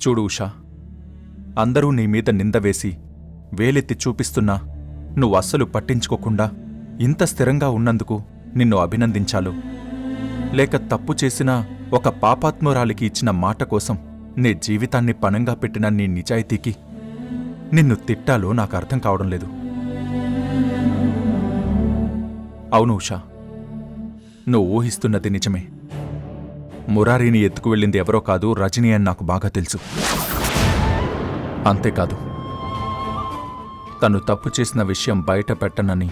చూడు ఉషా, అందరూ నీ మీద నింద వేసి వేలెత్తి చూపిస్తున్నా నువ్వు అస్సలు పట్టించుకోకుండా ఇంత స్థిరంగా ఉన్నందుకు నిన్ను అభినందించాలో, లేక తప్పు చేసిన ఒక పాపాత్మురాలికి ఇచ్చిన మాట కోసం నీ జీవితాన్ని పణంగా పెట్టిన నీ నిజాయితీకి నిన్ను తిట్టాలో నాకు అర్థం కావడం లేదు. అవును ఉషా, నువ్వు ఊహిస్తున్నది నిజమే. మురారీని ఎత్తుకు వెళ్ళింది ఎవరో కాదు, రజనీ అని నాకు బాగా తెలుసు. అంతేకాదు, తను తప్పు చేసిన విషయం బయట పెట్టనని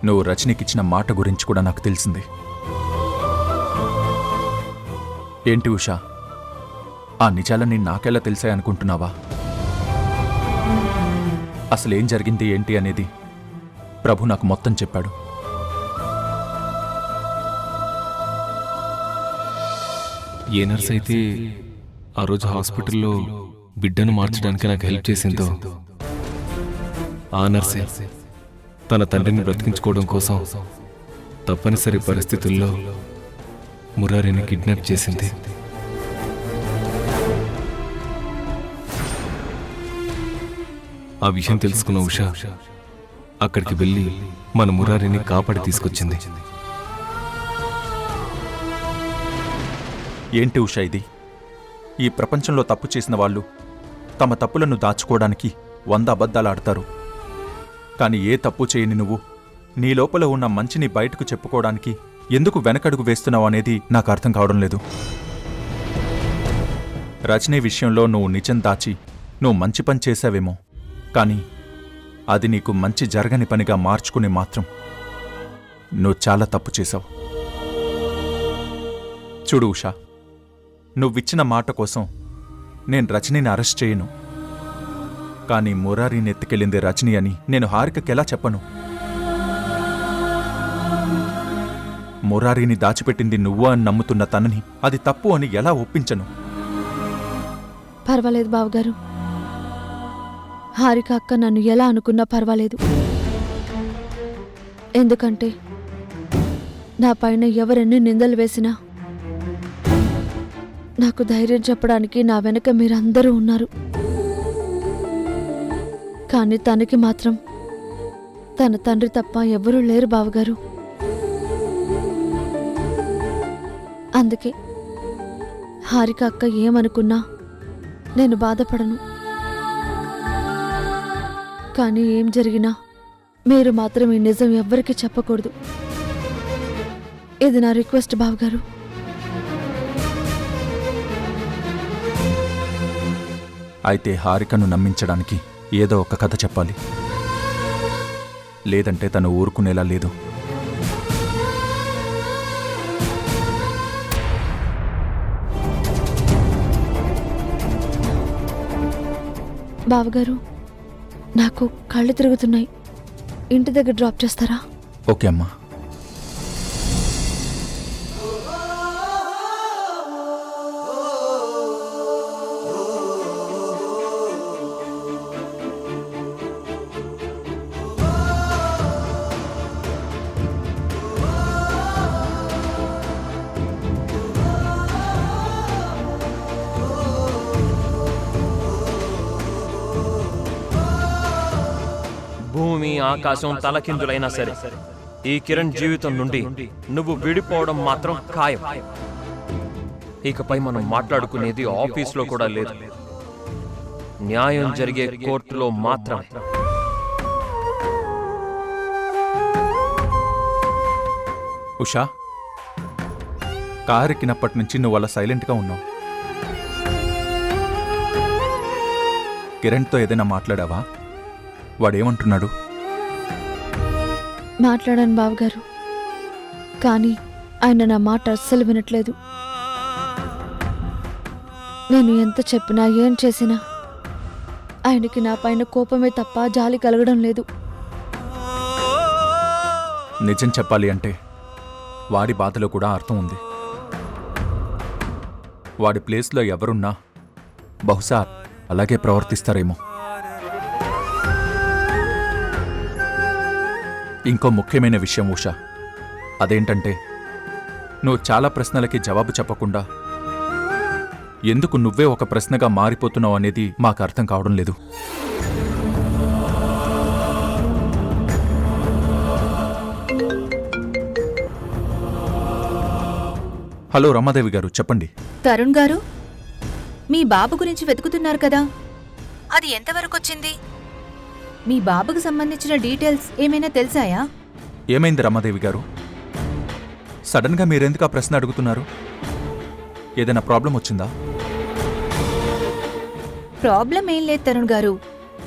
నువ్వు రజనీకిచ్చిన మాట గురించి కూడా నాకు తెలిసింది. ఏంటి ఉషా, ఆ నిజాలన్నీ నాకెలా తెలిసాయనుకుంటున్నావా? అసలేం జరిగింది ఏంటి అనేది ప్రభు నాకు మొత్తం చెప్పాడు. ఏ నర్స్ అయితే ఆ రోజు హాస్పిటల్లో బిడ్డను మార్చడానికి నాకు హెల్ప్ చేసిందో ఆ నర్సే తన తండ్రిని బ్రతికించుకోవడం కోసం తప్పనిసరి పరిస్థితుల్లో మురారిని కిడ్నాప్ చేసింది. ఆ విషయం తెలుసుకున్న ఉషా అక్కడికి వెళ్ళి మన మురారిని కాపాడి తీసుకొచ్చింది. ఏంటి ఉషా ఇది? ఈ ప్రపంచంలో తప్పు చేసిన వాళ్ళు తమ తప్పులను దాచుకోవడానికి 100 అబద్ధాలాడతారు. కాని ఏ తప్పు చేయని నువ్వు నీ లోపల ఉన్న మంచిని బయటకు చెప్పుకోవడానికి ఎందుకు వెనకడుగు వేస్తున్నావు అనేది నాకు అర్థం కావడం లేదు. రజనీ విషయంలో నువ్వు నిజం దాచి నువ్వు మంచి పని చేశావేమో, కానీ అది నీకు మంచి జరగని పనిగా మార్చుకుని మాత్రం నువ్వు చాలా తప్పు చేశావు. చూడు ఉషా, నువ్విచ్చిన మాట కోసం నేను రజనీని అరెస్ట్ చేయను. కానీ మురారీని ఎత్తుకెళ్ళింది రజనీ అని నేను హారికకెలా చెప్పను? మురారీని దాచిపెట్టింది నువ్వు అని నమ్ముతున్న తనని అది తప్పు అని ఎలా ఒప్పించను? పర్వాలేదు బావగారు, హారిక అక్క నన్ను ఎలా అనుకున్నా పర్వాలేదు. ఎందుకంటే నా పైన ఎవరెన్ని నిందలు వేసినా నాకు ధైర్యం చెప్పడానికి నా వెనక మీరందరూ ఉన్నారు. కానీ తనకి మాత్రం తన తండ్రి తప్ప ఎవరూ లేరు బావగారు. అందుకే హారిక అక్క ఏమనుకున్నా నేను బాధపడను. కానీ ఏం జరిగినా మీరు మాత్రం ఈ నిజం ఎవ్వరికీ చెప్పకూడదు. ఇది నా రిక్వెస్ట్ బావగారు. అయితే హారికను నమ్మించడానికి ఏదో ఒక కథ చెప్పాలి, లేదంటే తను ఊరుకునేలా లేదు. బావగారు, నాకు కళ్ళు తిరుగుతున్నాయి. ఇంటి దగ్గర డ్రాప్ చేస్తారా? ఓకే అమ్మా. భూమి ఆకాశం తలకిందులైనా సరే ఈ కిరణ్ జీవితం నుండి నువ్వు విడిపోవడం మాత్రం ఖాయం. ఇకపై మనం మాట్లాడుకునేది ఆఫీస్లో కూడా లేదు, న్యాయం జరిగే కోర్టులో మాత్రమే. ఉషా, కారెక్కినప్పటి నుంచి నువ్వు అలా సైలెంట్గా ఉన్నావు. కిరణ్తో ఏదైనా మాట్లాడావా? వాడేమంటున్నాడు? మాట్లాడాను బావగారు, కానీ ఆయన నా మాట అస్సలు వినట్లేదు. నేను ఎంత చెప్పినా ఏం చేసినా ఆయనకి నా పైన కోపమే తప్ప జాలి కలగడం లేదు. నిజం చెప్పాలి అంటే వాడి బాధలో కూడా అర్థం ఉంది. వాడి ప్లేస్లో ఎవరున్నా బహుశా అలాగే ప్రవర్తిస్తారేమో. ఇంకో ముఖ్యమైన విషయం ఉషా, అదేంటంటే నువ్వు చాలా ప్రశ్నలకి జవాబు చెప్పకుండా ఎందుకు నువ్వే ఒక ప్రశ్నగా మారిపోతున్నావు అనేది మాకు అర్థం కావడం లేదు. హలో రమాదేవి గారు, చెప్పండి. తరుణ్ గారు, మీ బాబు గురించి వెతుకుతున్నారు కదా, అది ఎంతవరకు వచ్చింది? మీ బాబుకు సంబంధించిన డీటెయిల్స్ ఏమైనా తెలిసాయా? ఏమైంది రమాదేవి గారు? సడన్గా మీరెందుకు ఆ ప్రశ్న అడుగుతున్నారు? ఏదైనా ప్రాబ్లం వచ్చిందా? ప్రాబ్లం ఏం లేదు తరుణ్ గారు.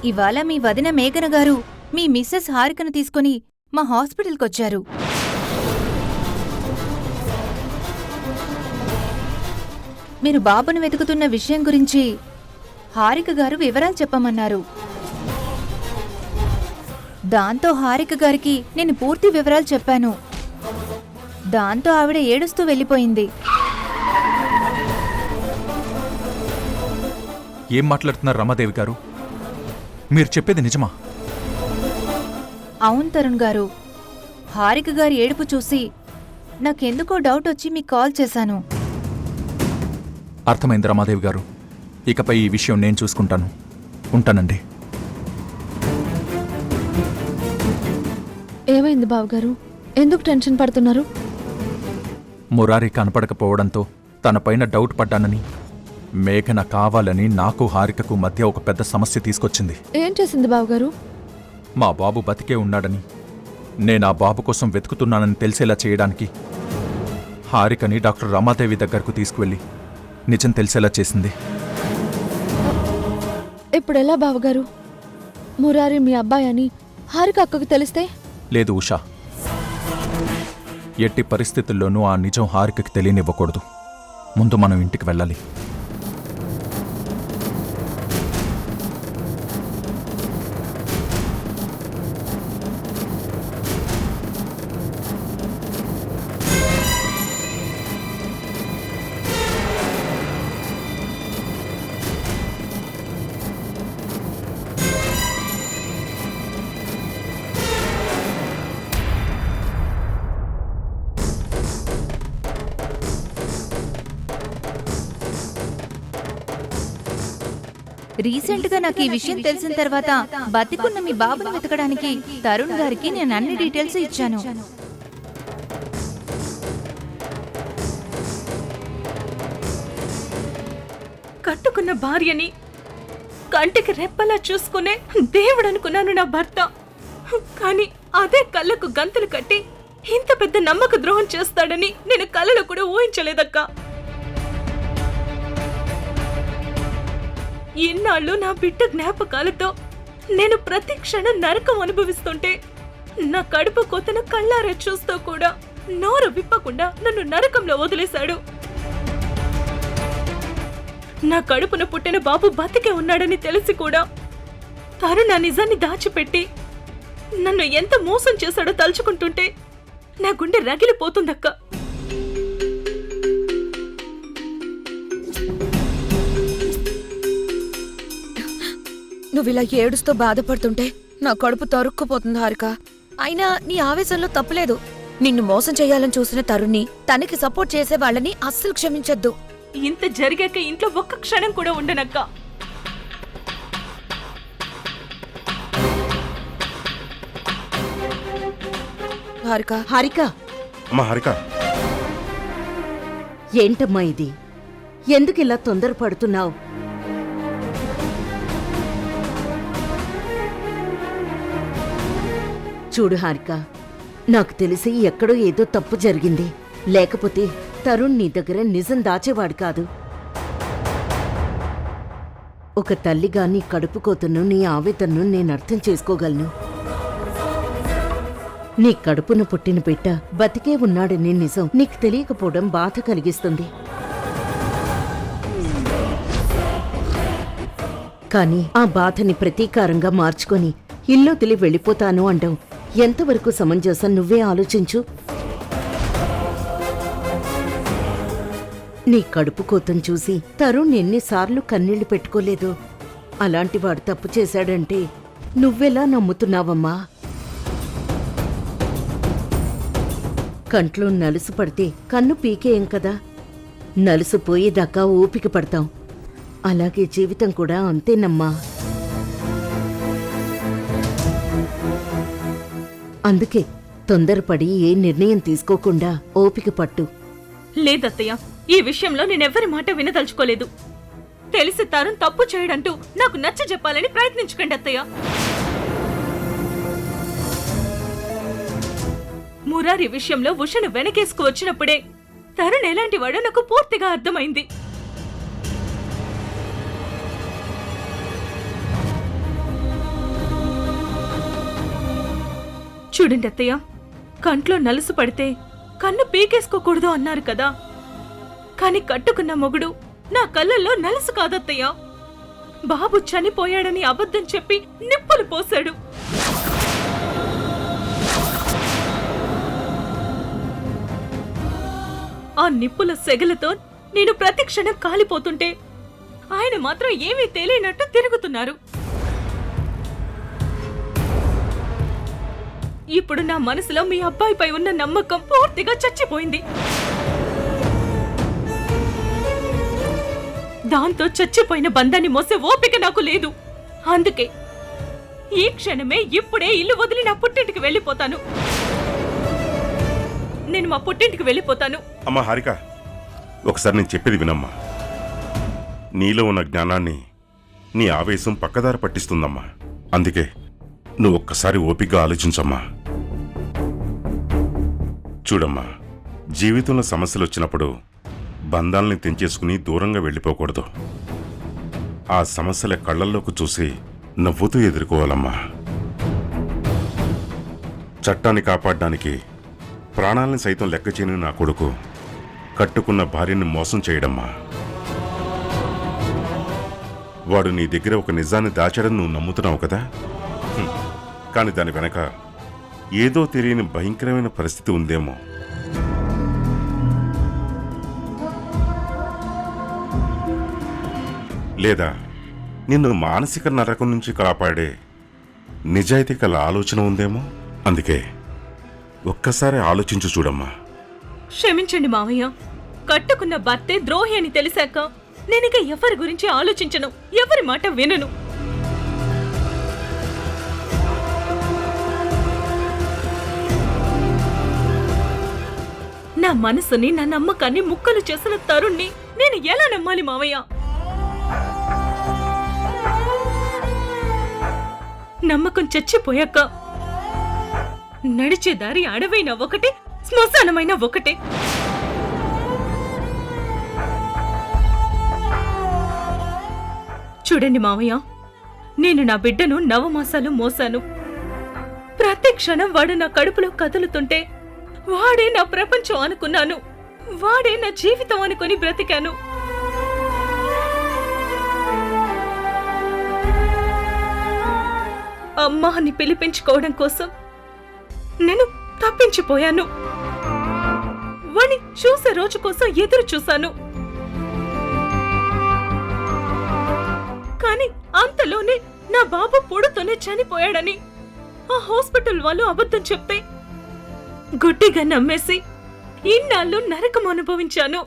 ఇవాళ మీ వదిన మేఘన గారు మీ మిస్సెస్ హారికను తీసుకుని మా హాస్పిటల్కొచ్చారు. మీరు బాబును వెతుకుతున్న విషయం గురించి హారిక గారు వివరాలు చెప్పమన్నారు. దాంతో హారిక గారికి నేను పూర్తి వివరాలు చెప్పాను. దాంతో ఆవిడ ఏడుస్తూ వెళ్ళిపోయింది. ఏం మాట్లాడుతున్నారు రమాదేవి గారు? మీరు చెప్పేది నిజమా? అవును తరుణ్ గారు, హారిక గారి ఏడుపు చూసి నాకెందుకో డౌట్ వచ్చి మీకు కాల్ చేశాను. అర్థమైంది రమాదేవి గారు. ఇకపై ఈ విషయం నేను చూసుకుంటాను. ఉంటానండి. ఏమైంది బావగారు? ఎందుకు టెన్షన్ పడుతున్నారు? మురారి కనపడకపోవడంతో తనపైన డౌట్ పడ్డానని మేఘన కావాలని నాకు హారికకు మధ్య ఒక పెద్ద సమస్య తీసుకొచ్చింది. ఏం చేసింది బావగారు? మా బాబు బతికే ఉన్నాడని, నేను ఆ బాబు కోసం వెతుకుతున్నానని తెలిసేలా చేయడానికి హారికని డాక్టర్ రమాదేవి దగ్గరకు తీసుకువెళ్ళి నిజం తెలిసేలా చేసింది. ఇప్పుడెలా బావగారు? మురారి మీ అబ్బాయి అని హారిక అక్కకు తెలిస్తే? లేదు ఉషా, ఎట్టి పరిస్థితుల్లోనూ ఆ నిజం హారికకి తెలియనివ్వకూడదు. ముందు మనం ఇంటికి వెళ్ళాలి. రీసెంట్ గా నాకు ఈ విషయం తెలిసిన తర్వాత బతికున్న మీ బాబుని వెతకడానికి తరుణ్ గారికి నేను అన్ని డీటెయిల్స్ ఇచ్చాను. కట్టుకున్న భార్యని కంటికి రెప్పలా చూసుకునే దేవుడు అనుకున్నాను నా భర్త. కానీ అదే కళ్ళకు గంతులు కట్టి ఇంత పెద్ద నమ్మక ద్రోహం చేస్తాడని నేను కళ్ళలో కూడా ఊహించలేదక్కా. ఇన్నాళ్ళు నా బిడ్డ జ్ఞాపకాలతో నేను ప్రతి క్షణం నరకం అనుభవిస్తుంటే నా కడుపు కోతను కళ్ళారా చూస్తూ కూడా నోరు విప్పకుండా నన్ను నరకంలో వదిలేశాడు. నా కడుపున పుట్టిన బాబు బతికే ఉన్నాడని తెలిసి కూడా తరుణ్ నా నిజాన్ని దాచిపెట్టి నన్ను ఎంత మోసం చేశాడో తలుచుకుంటుంటే నా గుండె రగిలిపోతుందక్క. నువ్విలా ఏడుస్తూ బాధపడుతుంటే నా కడుపు తరుక్కుపోతుంది హారిక. అయినా నీ ఆవేశంలో తప్పులేదు. నిన్ను మోసం చేయాలని చూసిన తరుణ్ణి, తనకి సపోర్ట్ చేసే వాళ్ళని అస్సలు క్షమించొద్దు. ఇంత జరిగాక ఇంట్లో ఒక్క క్షణం కూడా ఉండనక్క. హారిక, హారిక, అమ్మా హారిక, ఏంటమ్మా ఇది? ఎందుకిలా తొందరపడుతున్నావు? చూడు హారిక, నాకు తెలిసి ఎక్కడో ఏదో తప్పు జరిగింది. లేకపోతే తరుణ్ నీ దగ్గర నిజం దాచేవాడు కాదు. ఒక తల్లిగా నీ కడుపు కోతను, నీ ఆవేదనను నేను అర్థం చేసుకోగలను. నీ కడుపున పుట్టిన బిడ్డ బతికే ఉన్నాడనే నిజం నీకు తెలియకపోవడం బాధ కలిగిస్తుంది. కానీ ఆ బాధని ప్రతీకారంగా మార్చుకొని ఇల్లు వదిలి వెళ్ళిపోతాను అంటావు. ఎంతవరకు సమంజసం నువ్వే ఆలోచించు. నీ కడుపు కోతను చూసి తరుణ్ ఎన్నిసార్లు కన్నీళ్లు పెట్టుకోలేదు. అలాంటి వాడు తప్పు చేశాడంటే నువ్వెలా నమ్ముతున్నావమ్మా? కంట్లో నలుసు పడితే కన్ను పీకేయం కదా. నలుసు పోయేదాకా ఓపిక పడతాం. అలాగే జీవితం కూడా అంతేనమ్మా. అందుకే తొందరపడి ఏ నిర్ణయం తీసుకోకుండా ఓపిక పట్టు. లేదత్తయ్య, ఈ విషయంలో నేనెవ్వరి మాట వినదలుచుకోలేదు. తెలిసి తరుణ్ తప్పు చేయడంటూ నాకు నచ్చ చెప్పాలని ప్రయత్నించకండి అత్తయ్య. మురారి విషయంలో ఉషను వెనకేసుకు వచ్చినప్పుడే తరుణ్ ఎలాంటి వాడో నాకు పూర్తిగా అర్థమైంది. చూడండి అత్తయ్య, కంట్లో నలుసు పడితే కన్ను పీకేసుకోకూడదు అన్నారు కదా. కాని కట్టుకున్న మొగుడు నా కళ్ళల్లో నలుసు కాదత్తయ్య. బాబు చనిపోయాడని అబద్ధం చెప్పి నిప్పులు పోశాడు. ఆ నిప్పుల సెగలతో నేను ప్రతి క్షణం కాలిపోతుంటే ఆయన మాత్రం ఏమీ తెలియనట్టు తిరుగుతున్నారు. ఇప్పుడు నా మనసులో మీ అబ్బాయిపై ఉన్న నమ్మకం పూర్తిగా చచ్చిపోయింది. దాంతో చచ్చిపోయిన బంధాన్ని మోసే ఓపిక నాకు లేదు. అందుకే ఈ క్షణమే ఇప్పుడే ఇల్లు వదిలి నా పుట్టింటికి వెళ్ళిపోతాను. నేను మా పుట్టింటికి వెళ్ళిపోతాను. అమ్మా హారిక, ఒకసారి నేను చెప్పేది వినమ్మా. నీలో ఉన్న జ్ఞానాన్ని నీ ఆవేశం పక్కదారి పట్టిస్తుందమ్మా. అందుకే నువ్వు ఒక్కసారి ఓపికగా ఆలోచించమ్మా. చూడమ్మా, జీవితంలో సమస్యలు వచ్చినప్పుడు బంధాలని తెంచేసుకుని దూరంగా వెళ్ళిపోకూడదు. ఆ సమస్యల కళ్ళల్లోకి చూసి నవ్వుతూ ఎదుర్కోవాలమ్మా. చట్టాన్ని కాపాడడానికి ప్రాణాలను సైతం లెక్క చేయని నా కొడుకు కట్టుకున్న భార్యని మోసం చేయడమ్మా. వాడు నీ దగ్గర ఒక నిజాన్ని దాచాడని నువ్వు నమ్ముతున్నావు కదా. కాని దాని వెనక ఏదో తెలియని భయంకరమైన పరిస్థితి ఉందేమో. లేదా నిన్ను మానసిక నరకం నుంచి కాపాడే నిజాయితీ గల ఆలోచన ఉందేమో. అందుకే ఒక్కసారి ఆలోచించు చూడమ్మా. క్షమించండి మావయ్య, కట్టుకున్న భర్తే ద్రోహి అని తెలిసాక నేనిక ఎవరి గురించి ఆలోచించను, ఎవరి మాట వినను. నా మనసుని, నా నమ్మకాన్ని ముక్కలు చేసిన తరుణ్ణి నేను ఎలా నమ్మాలి మావయ్య? నమ్మకం చచ్చిపోయాక నడిచే దారి అడవైన ఒకటే, శ్మశానమైన ఒకటే. చూడండి మావయ్య, నేను నా బిడ్డను 9 మాసాలు మోసాను. ప్రతి క్షణం వాడు నా కడుపులో కదులుతుంటే వాడే నా ప్రపంచం అనుకున్నాను. వాడే నా జీవితం అనుకుని బ్రతికాను. అమ్మా అని పిలిపించుకోవడం కోసం నేను తప్పించిపోయాను. వాణ్ణి చూసే రోజు కోసం ఎదురు చూశాను. కానీ అంతలోనే నా బాబు పుడుతూనే చనిపోయాడని ఆ హాస్పిటల్ వాళ్ళు అబద్ధం చెప్తే గుడ్డిగా నమ్మేసి ఇన్నాళ్ళు నరకం అనుభవించాను.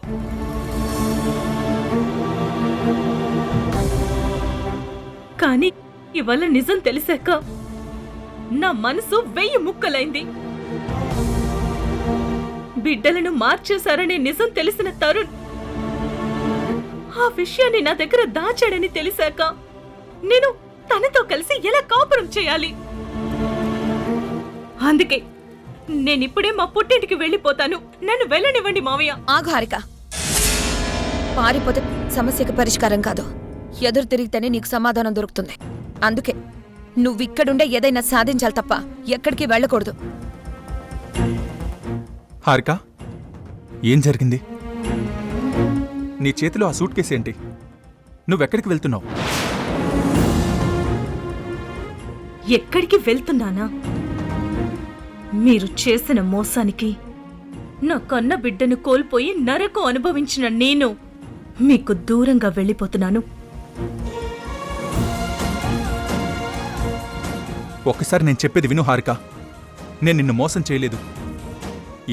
కానీ ఇవాళ నిజం తెలిసాక నా మనసు 1000 ముక్కలైంది. బిడ్డలను మార్చేశారనే నిజం తెలిసిన తరుణ్ ఆ విషయాన్ని నా దగ్గర దాచాడని తెలిసాక నేను తనతో కలిసి ఎలా కాపురం చేయాలి? అందుకే నేనిప్పుడే మా పుట్టింటికి వెళ్ళిపోతాను. నన్ను వెళ్ళనివ్వండి మావయ్య. ఆగు హారిక, పారిపోతే సమస్యకి పరిష్కారం కాదు, ఎదురు తిరిగితేనే నీకు సమాధానం దొరుకుతుంది. అందుకే నువ్విక్కడుండే ఏదైనా సాధించాలి తప్ప ఎక్కడికి వెళ్ళకూడదు. హారిక, ఏం జరిగింది? నీ చేతిలో ఆ సూట్ కేసు ఏంటి? నువ్వెక్కడికి వెళ్తున్నావు? ఎక్కడికి వెళ్తున్నానా? మీరు చేసిన మోసానికి నా కన్న బిడ్డను కోల్పోయి నరకం అనుభవించిన నేను మీకు దూరంగా వెళ్ళిపోతున్నాను. ఒక్కసారి నేను చెప్పేది విను హారిక. నేను నిన్ను మోసం చేయలేదు.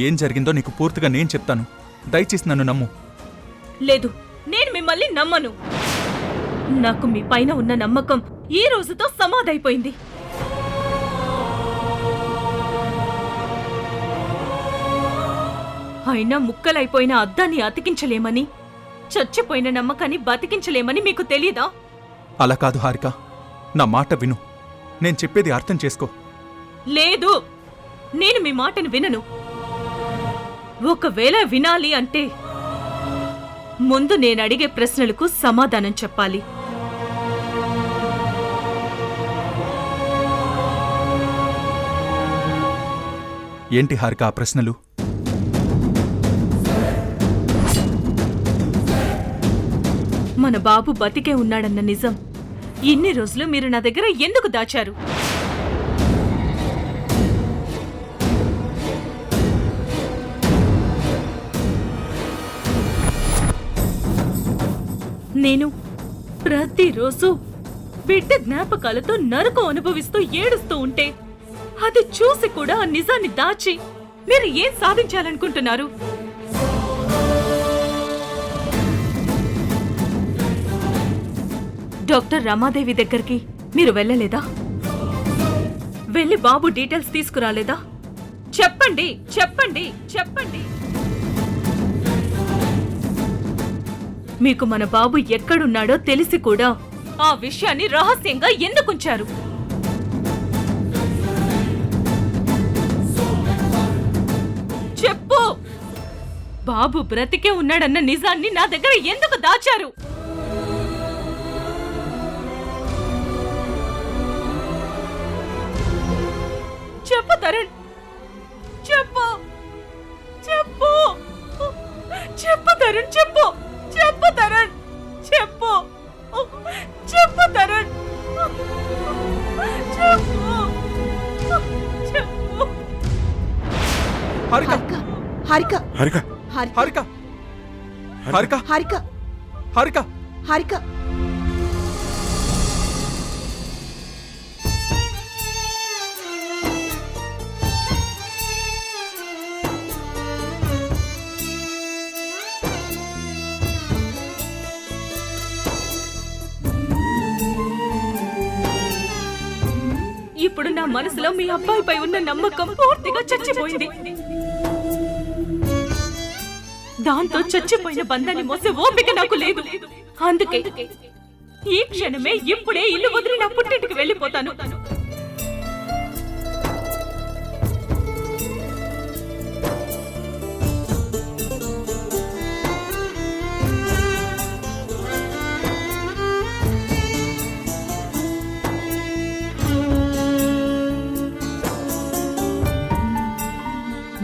ఏం జరిగిందో నీకు పూర్తిగా నేను చెప్తాను. దయచేసి నన్ను నమ్ము. లేదు, నేను మిమ్మల్ని నమ్మను. నాకు మీ పైన ఉన్న నమ్మకం ఈ రోజుతో సమాధైపోయింది. అయినా ముక్కలైపోయిన అద్దాన్ని అతికించలేమని, చచ్చిపోయిన నమ్మకాన్ని బతికించలేమని మీకు తెలీదా? అలా కాదు హారిక, నా మాట విను. నేను చెప్పేది అర్థం చేసుకో. లేదు, నేను మీ మాటను వినను. ఒకవేళ వినాలి అంటే ముందు నేను అడిగే ప్రశ్నలకు సమాధానం చెప్పాలి. ఏంటి హారిక ఆ ప్రశ్నలు? మన బాబు బతికే ఉన్నాడన్న నిజం ఇన్ని రోజులు మీరు నా దగ్గర ఎందుకు దాచారు? నేను ప్రతిరోజు బిడ్డ జ్ఞాపకాలతో నరకం అనుభవిస్తూ ఏడుస్తూ ఉంటే అది చూసి కూడా ఆ నిజాన్ని దాచి మీరు ఏం సాధించాలనుకుంటున్నారు? డాక్టర్ రమాదేవి దగ్గరికి మీరు వెళ్ళలేదా? వెళ్ళి బాబు డీటెయిల్స్ తీసుకురాలేదా? చెప్పండి, చెప్పండి, చెప్పండి. మీకు మన బాబు ఎక్కడున్నాడో తెలిసి కూడా ఆ విషయాన్ని రహస్యంగా ఎందుకుంచారు? చెప్పు. బాబు బ్రతికే ఉన్నాడన్న నిజాన్ని నా దగ్గర ఎందుకు దాచారు? చెప్పు తరుణ్, చెప్పు, చెప్పు, చెప్పు తరుణ్, చెప్పు, చెప్పు తరుణ్, చెప్పు, చెప్పు తరుణ్, చెప్పు, చెప్పు. హారిక, హారిక హారిక హారిక, హారిక, హారిక హారిక. హారిక ఇప్పుడు నా మనసులో మీ అబ్బాయిపై ఉన్న నమ్మకం పూర్తిగా చచ్చిపోయింది. దాంతో చచ్చిపోయిన బంధాన్ని మోసే ఓపిక నాకు లేదు. అందుకే ఈ క్షణమే ఇప్పుడే ఇల్లు వదిలి నా పుట్టింటికి వెళ్ళిపోతాను.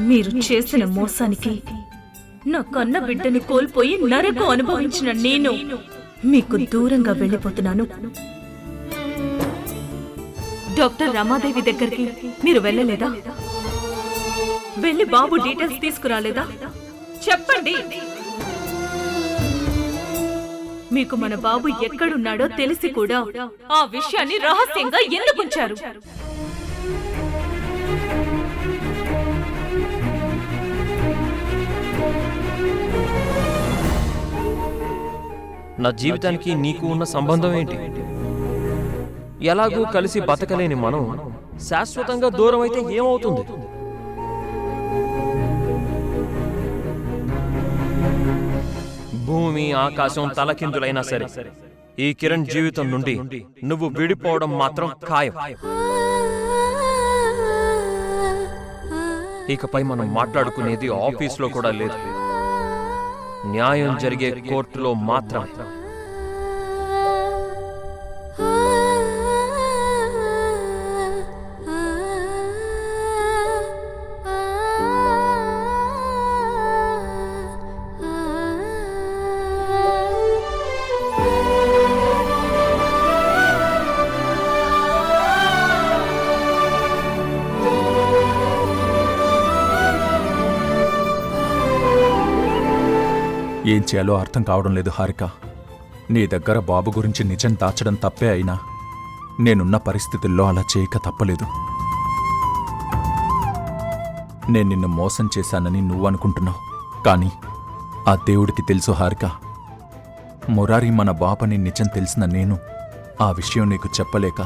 మీరు చేసిన మోసానికి నా కన్న బిడ్డని కోల్పోయి నరకం అనుభవించిన నేను మీకు దూరంగా వెళ్ళిపోతున్నాను. డాక్టర్ రమాదేవి దగ్గరికి మీరు వెళ్ళలేదా? వెళ్ళి బాబు డీటెయిల్స్ తీసుకురాలేదా? చెప్పండి. మీకు మన బాబు ఎక్కడున్నాడో తెలిసి కూడా ఆ విషయాన్ని రహస్యంగా ఎందుకుంచారు? నా జీవితానికి నీకు ఉన్న సంబంధం ఏంటి? ఎలాగూ కలిసి బతకలేని మనం శాశ్వతంగా దూరం అయితే ఏమవుతుంది? భూమి ఆకాశం తలకిందులైనా సరే ఈ కిరణ్ జీవితం నుండి నువ్వు విడిపోవడం మాత్రం ఖాయం. ఇకపై మనం మాట్లాడుకునేది ఆఫీస్లో కూడా లేదు, న్యాయం జరిగే కోర్టులో మాత్రం. ఏం చేయాలో అర్థం కావడం లేదు హారిక. నీ దగ్గర బాబు గురించి నిజం దాచడం తప్పే అయినా నేనున్న పరిస్థితుల్లో అలా చేయక తప్పలేదు. నేను నిన్ను మోసం చేశానని నువ్వు అనుకుంటున్నావు, కానీ ఆ దేవుడికి తెలుసు హారిక, మురారి మన బాపని నిజం తెలిసిన నేను ఆ విషయం నీకు చెప్పలేక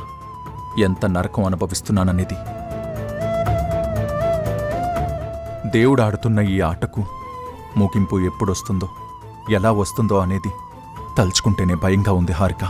ఎంత నరకం అనుభవిస్తున్నాననేది. దేవుడు ఆడుతున్న ఈ ఆటకు ముగింపు ఎప్పుడొస్తుందో ఎలా వస్తుందో అనేది తలుచుకుంటేనే భయంగా ఉంది హారిక.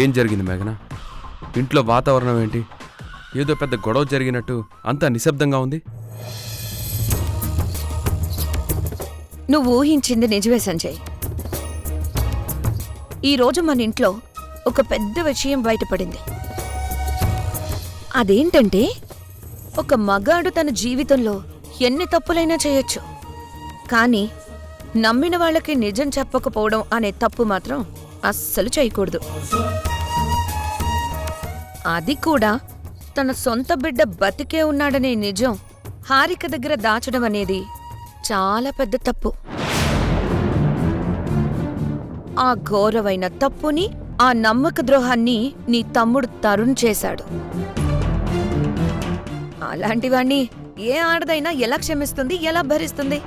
ఏం జరిగింది మేఘన? ఇంట్లో వాతావరణం ఏంటి? ఏదో పెద్ద గొడవ జరిగినట్టు అంతా నిశ్శబ్దంగా ఉంది. నువ్వు ఊహించింది నిజమే సంజయ్. ఈరోజు మన ఇంట్లో ఒక పెద్ద విషయం బయటపడింది. అదేంటంటే ఒక మగాడు తన జీవితంలో ఎన్ని తప్పులైనా చేయొచ్చు, కానీ నమ్మిన వాళ్ళకి నిజం చెప్పకపోవడం అనే తప్పు మాత్రం అస్సలు చేయకూడదు. అది కూడా తన సొంత బిడ్డ బతికే ఉన్నాడనే నిజం హారిక దగ్గర దాచడం అనేది చాలా పెద్ద తప్పు. ఆ ఘోరమైన తప్పుని, ఆ నమ్మక ద్రోహాన్ని నీ తమ్ముడు తరుణ్ చేశాడు. అలాంటివాణ్ణి ఏ ఆడదైనా ఎలా క్షమిస్తుంది, ఎలా భరిస్తుంది?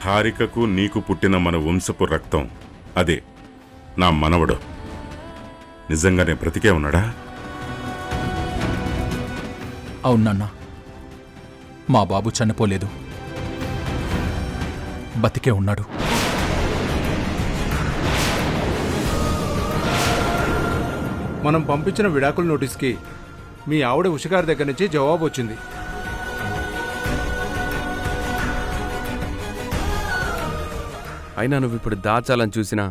హారికకు నీకు పుట్టిన మన వంశపు రక్తం అదే నా మనవడు. నిజంగానే బ్రతికే ఉన్నాడా? అవునన్నా, మా బాబు చనిపోలేదు, బతికే ఉన్నాడు. మనం పంపించిన విడాకుల నోటీస్కి మీ ఆవిడ ఉషగారి దగ్గర నుంచి జవాబు వచ్చింది. అయినా నువ్వు ఇప్పుడు దాచాలని చూసినా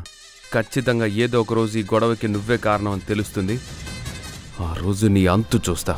ఖచ్చితంగా ఏదో ఒక రోజు ఈ గొడవకి నువ్వే కారణం అని తెలుస్తుంది. ఆ రోజు నీ అంతు చూస్తా.